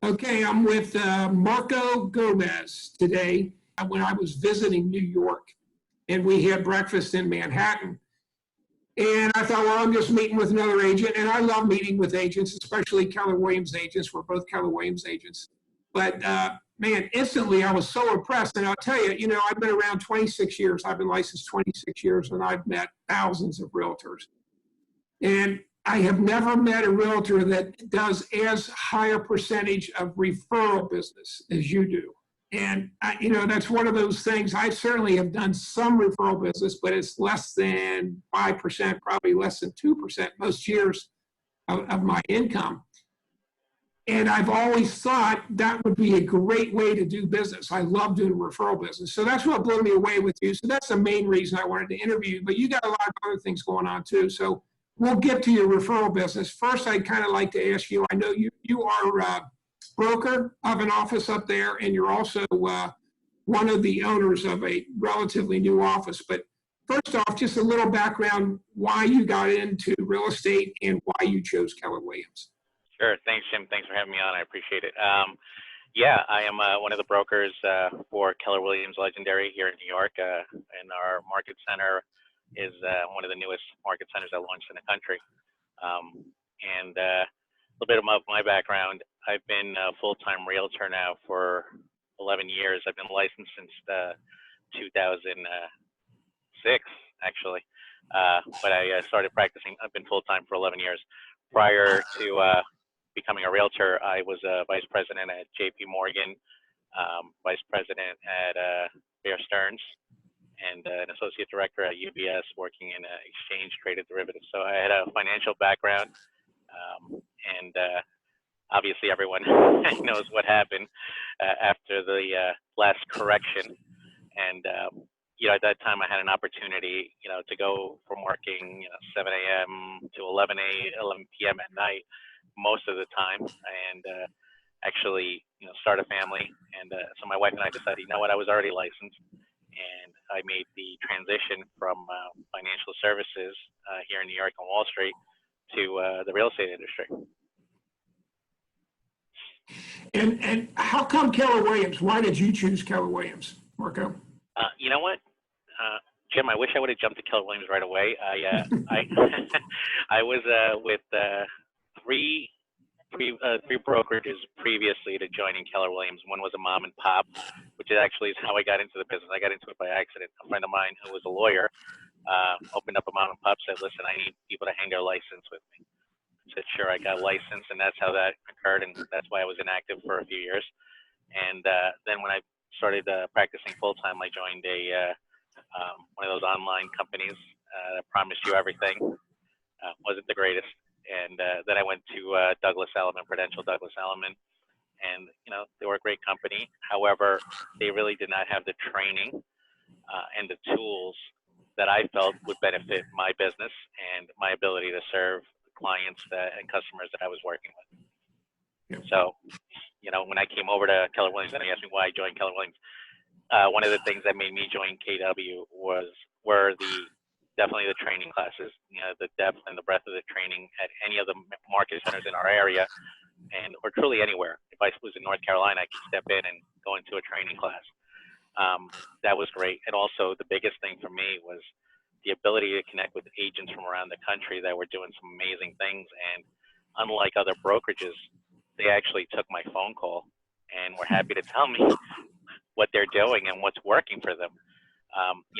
Okay, I'm with Marco Gomez today when I was visiting New York, and we had breakfast in Manhattan. And I thought, well, I'm just meeting with another agent, and I love meeting with agents, especially Keller Williams agents. We're both Keller Williams agents. But man, instantly I was so impressed. And I'll tell you, I've been around 26 years. I've been licensed 26 years, and I've met thousands of realtors. And I have never met a realtor that does as high a percentage of referral business as you do. And that's one of those things. I certainly have done some referral business, but it's less than 5%, probably less than 2% most years of my income. And I've always thought that would be a great way to do business. I love doing referral business. So that's what blew me away with you. So that's the main reason I wanted to interview you. But you got a lot of other things going on too. So we'll get to your referral business. First, I'd kind of like to ask you, I know you are a broker of an office up there, and you're also one of the owners of a relatively new office. But first off, just a little background, why you got into real estate and why you chose Keller Williams. Sure. Thanks, Jim. Thanks for having me on. I appreciate it. Yeah, I am one of the brokers for Keller Williams Legendary here in New York. And our market center is one of the newest market centers that launched in the country. And a little bit of my background, I've been a full-time realtor now for 11 years. I've been licensed since 2006, actually. But I started practicing. I've been full-time for 11 years. Prior to becoming a realtor, I was a vice president at JP Morgan, vice president at Bear Stearns, and an associate director at UBS working in exchange traded derivatives. So I had a financial background, and obviously everyone knows what happened after the last correction. And at that time I had an opportunity, to go from working 7 a.m. to 11 p.m. at night most of the time, and actually, start a family. And so my wife and I decided, I was already licensed, and I made the transition from financial services here in New York on Wall Street to the real estate industry. And how come Keller Williams? Why did you choose Keller Williams, Marco? You know what, Jim, I wish I would have jumped to Keller Williams right away. I was with three brokerages previously to joining Keller Williams. One was a mom and pop, which actually is how I got into the business. I got into it by accident. A friend of mine who was a lawyer opened up a mom and pop, said, listen, I need people to hang their license with me. I said, sure, I got licensed, and that's how that occurred, and that's why I was inactive for a few years. And then when I started practicing full-time, I joined one of those online companies that promised you everything. Wasn't the greatest. And then I went to Douglas Elliman, Prudential Douglas Elliman, and they were a great company. However, they really did not have the training and the tools that I felt would benefit my business and my ability to serve clients and customers that I was working with. Yep. So, when I came over to Keller Williams, and they asked me why I joined Keller Williams, one of the things that made me join KW were definitely the training classes, the depth and the breadth of the training at any of the market centers in our area, or truly anywhere. If I was in North Carolina, I could step in and go into a training class. That was great. And also the biggest thing for me was the ability to connect with agents from around the country that were doing some amazing things. And unlike other brokerages, they actually took my phone call and were happy to tell me what they're doing and what's working for them.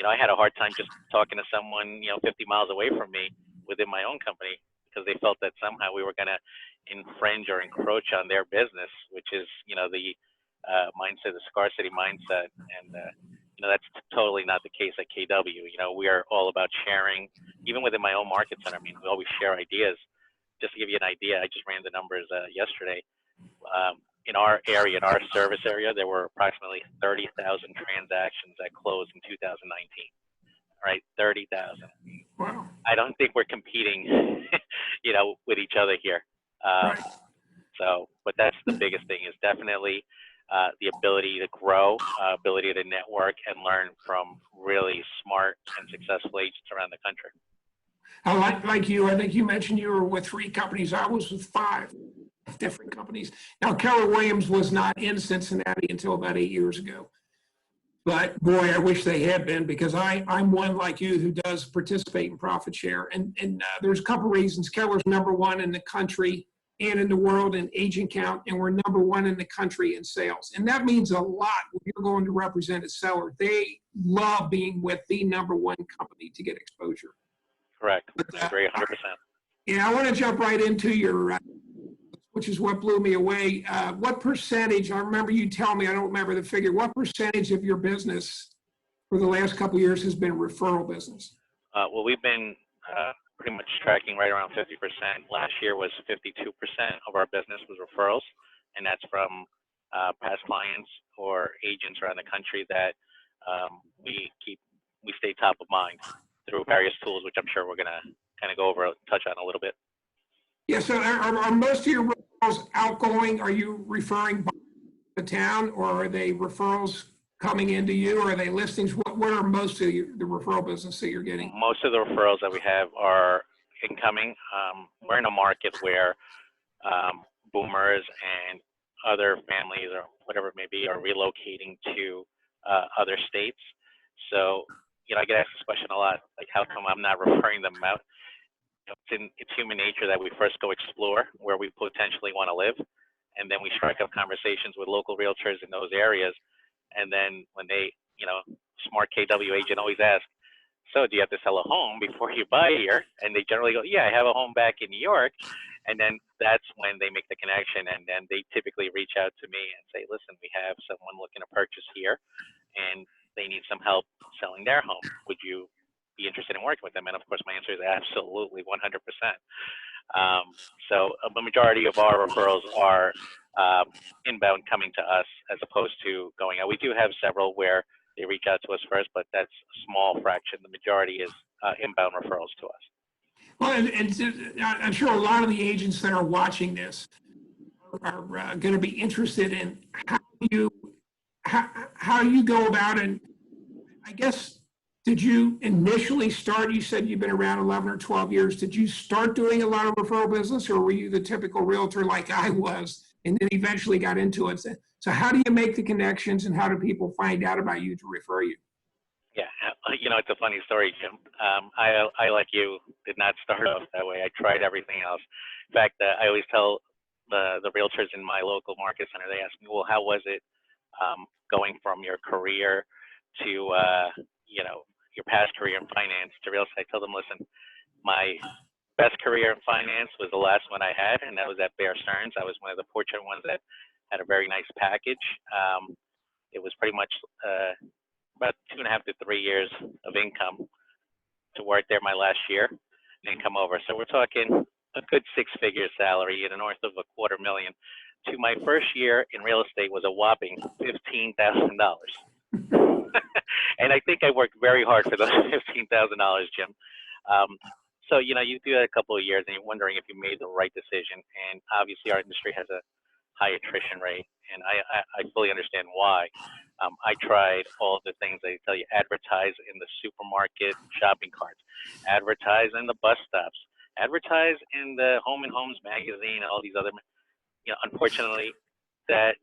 I had a hard time just talking to someone, 50 miles away from me within my own company, because they felt that somehow we were going to infringe or encroach on their business, which is, the mindset, the scarcity mindset. And, that's totally not the case at KW. We are all about sharing, even within my own market center. I mean, we always share ideas. Just to give you an idea, I just ran the numbers yesterday. In our area, in our service area, there were approximately 30,000 transactions that closed in 2019. All right, 30,000. Wow. I don't think we're competing, with each other here. Right. But that's the biggest thing, is definitely the ability to grow, ability to network and learn from really smart and successful agents around the country. I like you. I think you mentioned you were with 3 companies. I was with 5. different companies. Now, Keller Williams was not in Cincinnati until about 8 years ago. But boy, I wish they had been, because I'm one like you who does participate in profit share. And there's a couple reasons. Keller's #1 in the country and in the world in agent count, and we're #1 in the country in sales. And that means a lot when you're going to represent a seller. They love being with the #1 company to get exposure. Correct. But, I agree 100%. Yeah, I want to jump right into your, which is what blew me away. What percentage, I remember you telling me, I don't remember the figure, what percentage of your business for the last couple of years has been referral business? Well, we've been pretty much tracking right around 50%. Last year was 52% of our business was referrals, and that's from past clients or agents around the country that we stay top of mind through various tools, which I'm sure we're going to kind of go over and touch on a little bit. Yeah, so are most of your referrals outgoing? Are you referring by the town, or are they referrals coming into you, or are they listings? What are most of the referral business that you're getting? Most of the referrals that we have are incoming. We're in a market where boomers and other families or whatever it may be are relocating to other states. So, I get asked this question a lot, like, how come I'm not referring them out? It's human nature that we first go explore where we potentially want to live, and then we strike up conversations with local realtors in those areas. And then when they, smart KW agent always asks, so do you have to sell a home before you buy here? And they generally go, yeah, I have a home back in New York. And then that's when they make the connection, and then they typically reach out to me and say, listen, we have someone looking to purchase here, and they need some help selling their home. Would you be interested in working with them? And of course, my answer is absolutely, 100%. So the majority of our referrals are inbound coming to us as opposed to going out. We do have several where they reach out to us first, but that's a small fraction. The majority is inbound referrals to us. Well, and I'm sure a lot of the agents that are watching this are going to be interested in how you go about it. I guess, did you initially start, you said you've been around 11 or 12 years, did you start doing a lot of referral business, or were you the typical realtor like I was and then eventually got into it? So how do you make the connections, and how do people find out about you to refer you? Yeah, it's a funny story, Jim. I, like you, did not start off that way. I tried everything else. In fact, I always tell the realtors in my local market center, they ask me, well, how was it going from your career to, your past career in finance to real estate? I tell them, listen, my best career in finance was the last one I had, and that was at Bear Stearns. I was one of the fortunate ones that had a very nice package. It was pretty much about 2.5 to 3 years of income to work there my last year and then come over. So we're talking a good 6-figure salary in the north of $250,000. To my first year in real estate was a whopping $15,000. And I think I worked very hard for those $15,000, Jim. So, you do that a couple of years and you're wondering if you made the right decision. And obviously our industry has a high attrition rate, and I fully understand why. I tried all the things they tell you: advertise in the supermarket shopping carts, advertise in the bus stops, advertise in the Home and Homes magazine, and all these other. Unfortunately, that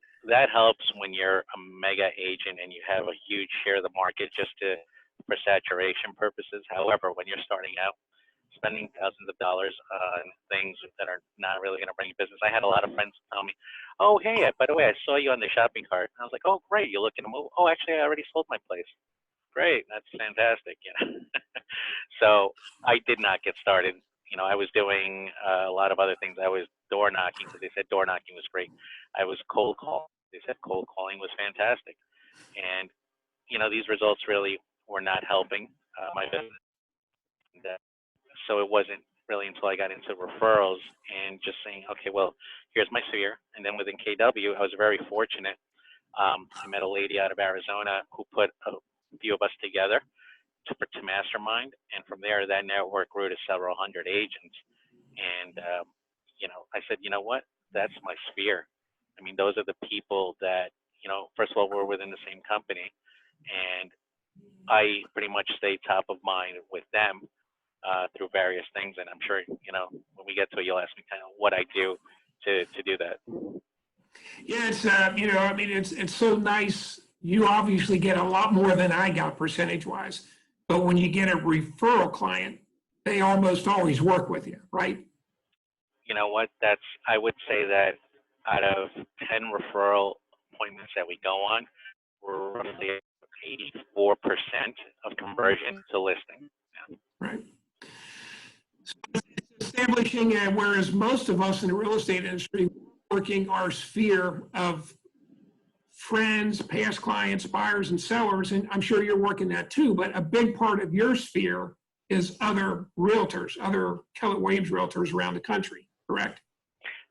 helps when you're a mega agent and you have a huge share of the market just for saturation purposes. However, when you're starting out, spending thousands of dollars on things that are not really going to bring you business. I had a lot of friends tell me, oh, hey, by the way, I saw you on the shopping cart. And I was like, oh, great, you're looking to move? Oh, actually, I already sold my place. Great, that's fantastic. So I did not get started. I was doing a lot of other things. I was door knocking, because they said door knocking was great. I was cold calling. They said cold calling was fantastic. And, these results really were not helping my business. So it wasn't really until I got into referrals and just saying, okay, well, here's my sphere. And then within KW, I was very fortunate. I met a lady out of Arizona who put a few of us together to mastermind. And from there, that network grew to several hundred agents. And, I said, you know what? That's my sphere. I mean, those are the people that, first of all, we're within the same company. And I pretty much stay top of mind with them. Through various things, and I'm sure when we get to it, you'll ask me kind of what I do to do that. Yeah, it's you know, I mean, it's so nice. You obviously get a lot more than I got percentage wise, but when you get a referral client, they almost always work with you, right? You know what? I would say that out of 10 referral appointments that we go on, we're roughly 84% of conversion to listing. Right. Establishing, whereas most of us in the real estate industry working our sphere of friends, past clients, buyers, and sellers, and I'm sure you're working that too, but a big part of your sphere is other realtors, other Keller Williams realtors around the country, correct?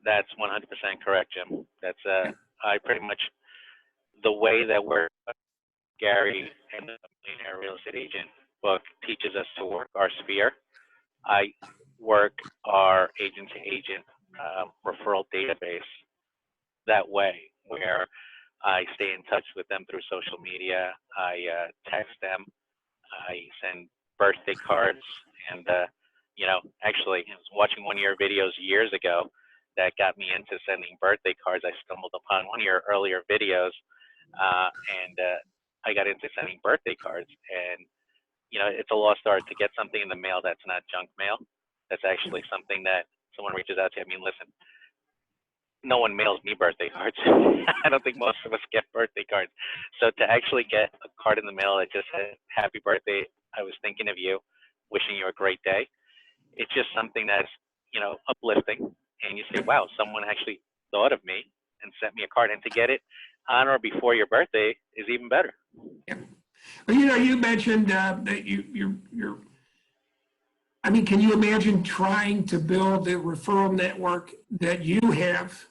That's 100% correct, Jim. That's I pretty much, the way that we're, Gary and the Millionaire Real Estate Agent book teaches us to work our sphere. I work our agent-to-agent referral database that way, where I stay in touch with them through social media. I text them. I send birthday cards, and you know, actually, I was watching one of your videos years ago that got me into sending birthday cards. I stumbled upon one of your earlier videos, and I got into sending birthday cards. And you know, it's a lost art to get something in the mail that's not junk mail. That's actually something that someone reaches out to you. I mean, listen, no one mails me birthday cards. I don't think most of us get birthday cards. So to actually get a card in the mail that just said, "Happy birthday, I was thinking of you, wishing you a great day," it's just something that's, you know, uplifting. And you say, wow, someone actually thought of me and sent me a card. And to get it on or before your birthday is even better. Yeah. Well, you know, you mentioned that you're, I mean, can you imagine trying to build a referral network that you have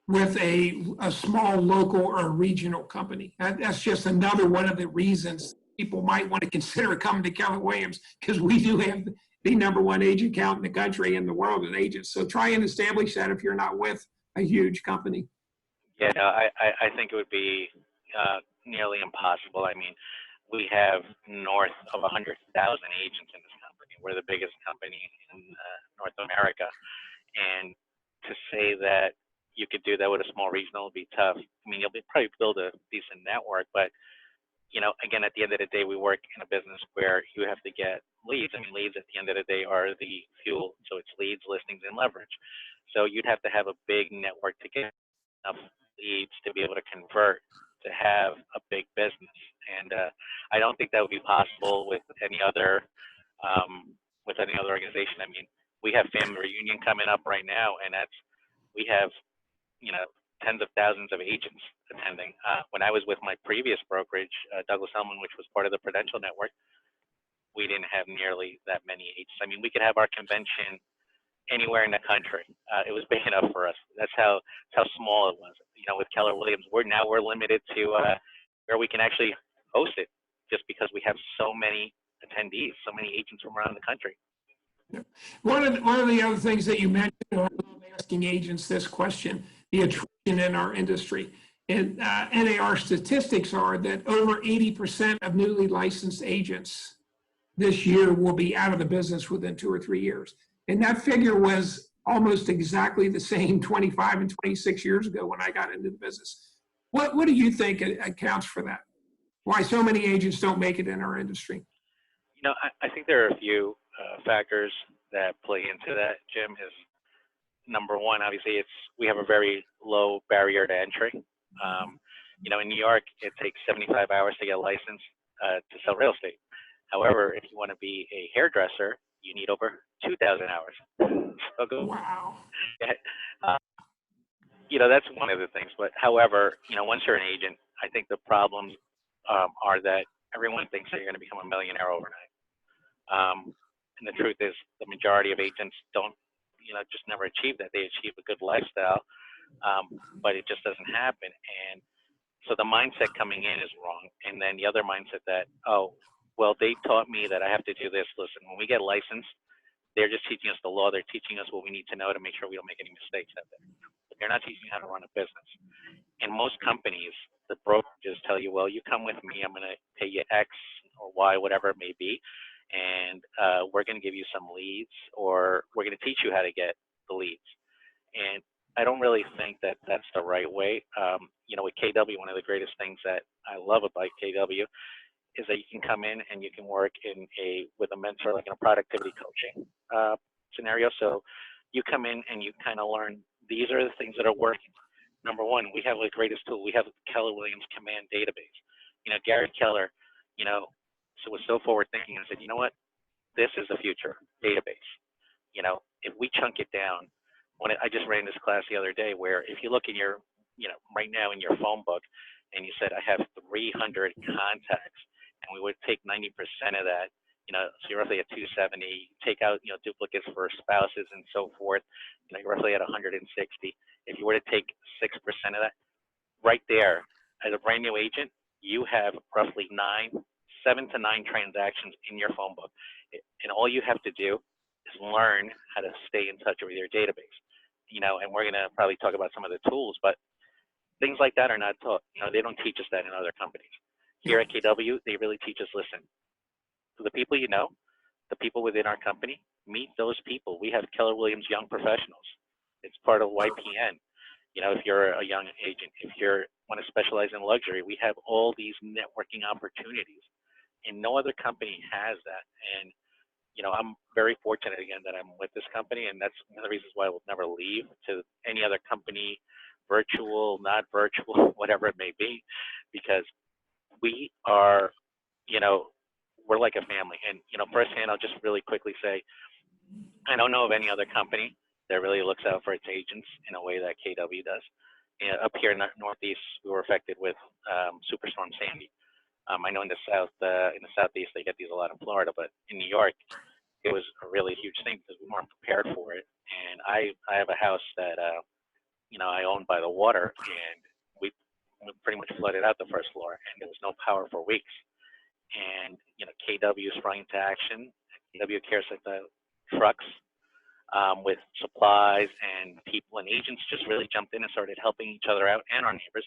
with a small local or regional company? That's just another one of the reasons people might want to consider coming to Keller Williams, because we do have the #1 agent count in the country and the world of agents. So try and establish that if you're not with a huge company. Yeah, no, I think it would be nearly impossible. I mean, we have north of 100,000 agents in this company. We're the biggest company in North America. And to say that you could do that with a small regional would be tough. I mean, you'll probably build a decent network, but you know, again, at the end of the day, we work in a business where you have to get leads. I mean, leads at the end of the day are the fuel. So it's leads, listings, and leverage. So you'd have to have a big network to get enough leads to be able to convert to have a big business. And I don't think that would be possible with any other organization. I mean, we have family reunion coming up right now, and we have, you know, tens of thousands of agents attending. When I was with my previous brokerage, Douglas Elliman, which was part of the Prudential Network, we didn't have nearly that many agents. I mean, we could have our convention anywhere in the country. It was big enough for us. That's how small it was. You know, with Keller Williams, we're limited to where we can actually host it, just because we have so many attendees, so many agents from around the country. One of the other things that you mentioned, I love asking agents this question, the attrition in our industry. And NAR statistics are that over 80% of newly licensed agents this year will be out of the business within 2 or 3 years. And that figure was almost exactly the same 25 and 26 years ago when I got into the business. What do you think accounts for that? Why so many agents don't make it in our industry? You know, I think there are a few factors that play into that, Jim. Is number one, obviously, we have a very low barrier to entry. You know, in New York, it takes 75 hours to get licensed to sell real estate. However, if you want to be a hairdresser, you need over 2,000 hours. So wow. You know, that's one of the things. But however, you know, once you're an agent, I think the problems are that everyone thinks that you're going to become a millionaire overnight. And the truth is, the majority of agents don't, you know, just never achieve that. They achieve a good lifestyle, but it just doesn't happen. And so the mindset coming in is wrong. And then the other mindset that, oh, well, they taught me that I have to do this. Listen, when we get licensed, they're just teaching us the law. They're teaching us what we need to know to make sure we don't make any mistakes out there. But they're not teaching you how to run a business. In most companies, the brokers tell you, well, you come with me, I'm going to pay you X or Y, whatever it may be, and we're going to give you some leads, or we're going to teach you how to get the leads. And I don't really think that that's the right way. You know, with KW, one of the greatest things that I love about KW is that you can come in and you can work in with a mentor, like in a productivity coaching scenario. So you come in and you kind of learn, these are the things that are working. Number one, we have the greatest tool. We have the Keller Williams Command Database. You know, Gary Keller, you know, so was so forward thinking and said, you know what, this is the future database. You know, if we chunk it down, I just ran this class the other day where if you look in your, you know, right now in your phone book, and you said I have 300 contacts, and we would take 90% of that, you know, so you're roughly at 270. Take out, you know, duplicates for spouses and so forth, you know, you're roughly at 160. If you were to take 6% of that, right there, as a brand new agent, you have roughly 7 to 9 transactions in your phone book, and all you have to do is learn how to stay in touch with your database. You know, and we're gonna probably talk about some of the tools, but things like that are not taught. You know, they don't teach us that in other companies. Here at KW, they really teach us, listen, to the people you know, the people within our company, meet those people. We have Keller Williams Young Professionals. It's part of YPN. You know, if you're a young agent, if you want to specialize in luxury, we have all these networking opportunities, and no other company has that. And you know, I'm very fortunate again that I'm with this company, and that's one of the reasons why I will never leave to any other company, virtual, not virtual, whatever it may be, because we are, you know, we're like a family. And, you know, firsthand, I'll just really quickly say, I don't know of any other company that really looks out for its agents in a way that KW does. And up here in the Northeast, we were affected with Superstorm Sandy. I know in the Southeast, they get these a lot in Florida, but in New York, it was a really huge thing because we weren't prepared for it. And I have a house that, you know, I own by the water, and we pretty much flooded out the first floor, and there was no power for weeks. And, you know, KW sprang into action. KW cares at the trucks with supplies, and people and agents just really jumped in and started helping each other out and our neighbors.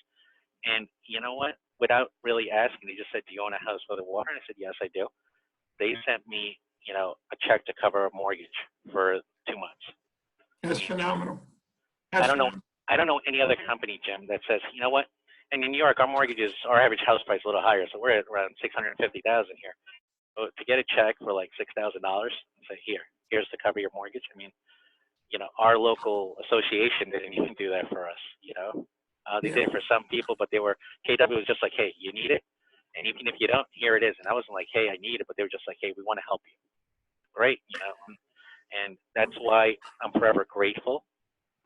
And you know what? Without really asking, they just said, do you own a house by the water? And I said, yes, I do. They sent me, you know, a check to cover a mortgage for 2 months. That's phenomenal. I don't know any other company, Jim, that says, you know what? And in New York, our mortgages, our average house price is a little higher, so we're at around $650,000 here. So to get a check for like $6,000 and say, here's to cover your mortgage. I mean, you know, our local association didn't even do that for us. You know, they did it for some people, but KW was just like, hey, you need it, and even if you don't, here it is. And I wasn't like, hey, I need it, but they were just like, hey, we want to help you. Great, you know, and that's why I'm forever grateful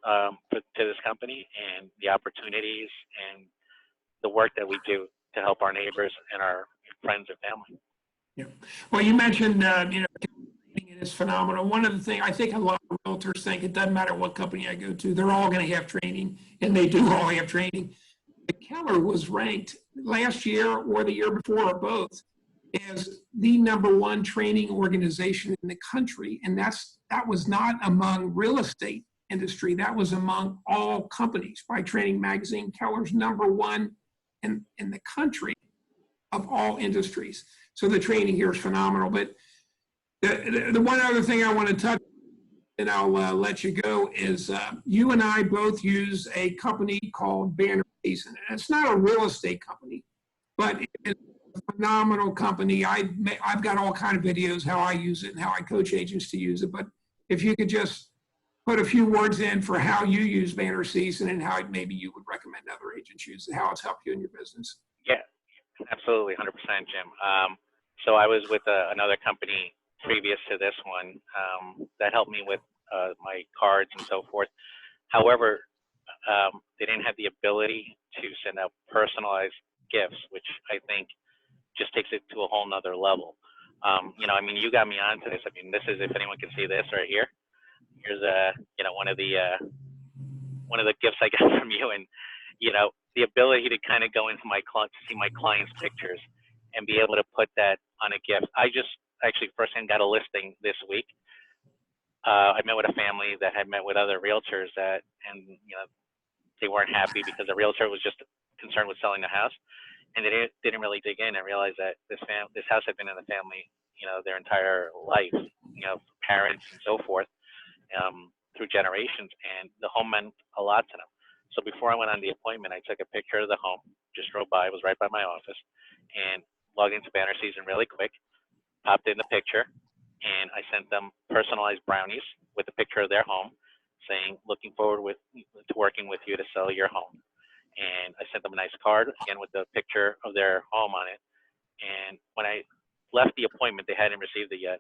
to this company and the opportunities and the work that we do to help our neighbors and our friends and family. Yeah. Well, you mentioned, you know, it is phenomenal. One of the things, I think a lot of realtors think it doesn't matter what company I go to, they're all going to have training, and they do all have training. Keller was ranked last year or the year before, or both, as the #1 training organization in the country. And that was not among real estate industry. That was among all companies by Training Magazine. Keller's #1 in the country of all industries. So the training here is phenomenal. But the one other thing I want to touch, and I'll let you go, is you and I both use a company called BannerSeason. And it's not a real estate company, but it's a phenomenal company. I've got all kind of videos how I use it and how I coach agents to use it. But if you could just put a few words in for how you use BannerSeason and how maybe you would recommend other agents use it, how it's helped you in your business. Yeah, absolutely, 100%, Jim. So I was with another company previous to this one that helped me with my cards and so forth. However, they didn't have the ability to send out personalized gifts, which I think just takes it to a whole nother level. You know, I mean, you got me onto this. I mean, this is, if anyone can see this right here, here's you know, one of the gifts I got from you, and you know, the ability to kind of go into to see my clients' pictures and be able to put that on a gift. I just actually firsthand got a listing this week. I met with a family that had met with other realtors and you know, they weren't happy because the realtor was just concerned with selling the house, and they didn't really dig in and realize that this house had been in the family, you know, their entire life, you know, parents and so forth. through generations, and the home meant a lot to them. So before I went on the appointment, I took a picture of the home, just drove by, it was right by my office, and logged into BannerSeason really quick, popped in the picture, and I sent them personalized brownies with a picture of their home, saying, looking forward to working with you to sell your home. And I sent them a nice card, again, with the picture of their home on it. And when I left the appointment, they hadn't received it yet.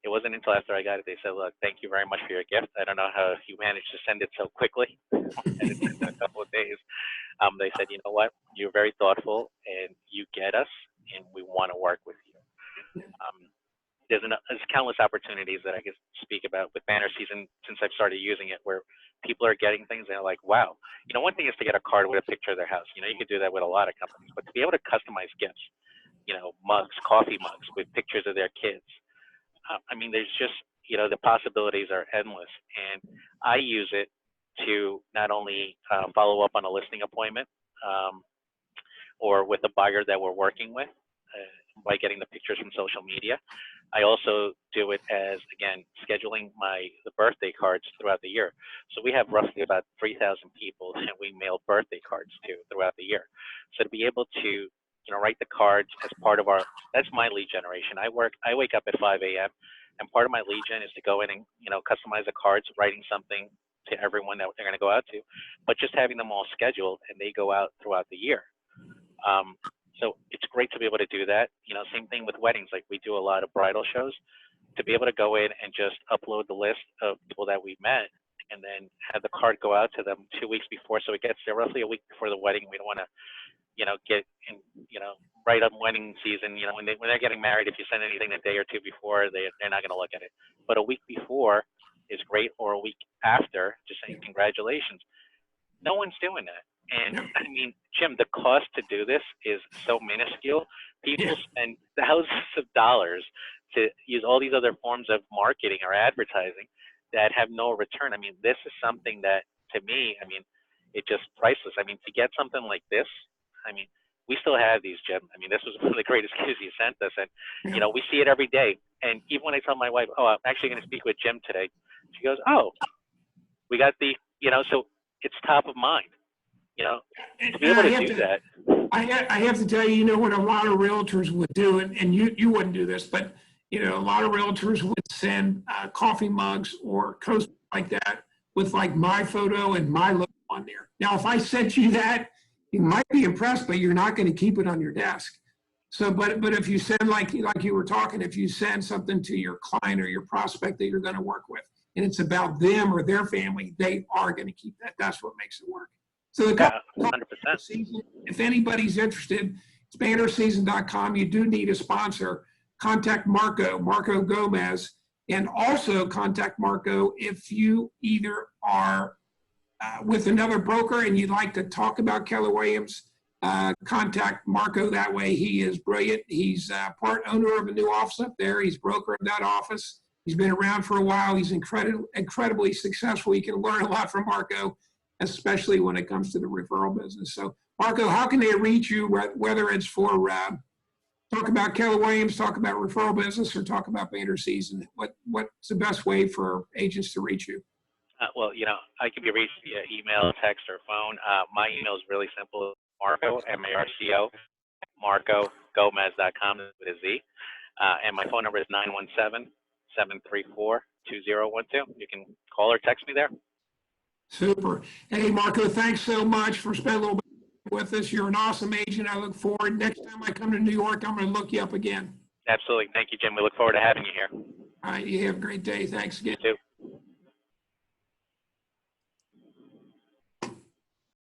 It wasn't until after I got it, they said, look, thank you very much for your gift. I don't know how you managed to send it so quickly. And it took a couple of days. They said, you know what, you're very thoughtful and you get us and we want to work with you. There's countless opportunities that I could speak about with BannerSeason since I've started using it, where people are getting things and they're like, wow. You know, one thing is to get a card with a picture of their house. You know, you could do that with a lot of companies, but to be able to customize gifts, you know, mugs, coffee mugs with pictures of their kids. I mean, there's just, you know, the possibilities are endless. And I use it to not only follow up on a listing appointment or with a buyer that we're working with by getting the pictures from social media. I also do it as, again, scheduling the birthday cards throughout the year. So we have roughly about 3,000 people that we mail birthday cards to throughout the year. So to be able to, you know, write the cards as part of that's my lead generation. I wake up at 5 a.m. and part of my lead gen is to go in and, you know, customize the cards, writing something to everyone that they're going to go out to, but just having them all scheduled and they go out throughout the year. So it's great to be able to do that. You know, same thing with weddings. Like we do a lot of bridal shows. To be able to go in and just upload the list of people that we met and then have the card go out to them 2 weeks before. So it gets there roughly a week before the wedding. We don't want to, you know, get in, you know, right on wedding season. You know, when they're getting married, if you send anything a day or two before, they're not going to look at it. But a week before is great, or a week after, just saying congratulations. No one's doing that. And I mean, Jim, the cost to do this is so minuscule. People spend thousands of dollars to use all these other forms of marketing or advertising that have no return. I mean, this is something that, to me, I mean, it's just priceless. I mean, to get something like this, I mean, we still have these, Jim. I mean, this was one of the greatest gifts you sent us. And, you know, we see it every day. And even when I tell my wife, oh, I'm actually going to speak with Jim today, she goes, oh, we got the, you know, so it's top of mind. You know, to be able to do that. I have to tell you, you know, what a lot of realtors would do, and you wouldn't do this, but, you know, a lot of realtors would send coffee mugs or coasters like that with like my photo and my logo on there. Now, if I sent you that, you might be impressed, but you're not going to keep it on your desk. So, but if you send, like you were talking, if you send something to your client or your prospect that you're going to work with, and it's about them or their family, they are going to keep that. That's what makes it work. So the 100%. If anybody's interested, it's BannerSeason.com. You do need a sponsor. Contact Marco Gomez, and also contact Marco if you either are with another broker and you'd like to talk about Keller Williams. Contact Marco that way. He is brilliant. He's part owner of a new office up there. He's broker of that office. He's been around for a while. He's incredibly successful. You can learn a lot from Marco, especially when it comes to the referral business. So, Marco, how can they reach you, whether it's for talk about Keller Williams, talk about referral business, or talk about BannerSeason? What's the best way for agents to reach you? Well, you know, I can be reached via email, text, or phone. My email is really simple: Marco, M-A-R-C-O, MarcoGomez.com with a Z. And my phone number is 917-734-2012. You can call or text me there. Super. Hey, Marco, thanks so much for spending a little bit with us. You're an awesome agent. I look forward. Next time I come to New York, I'm going to look you up again. Absolutely. Thank you, Jim. We look forward to having you here. All right. You have a great day. Thanks again.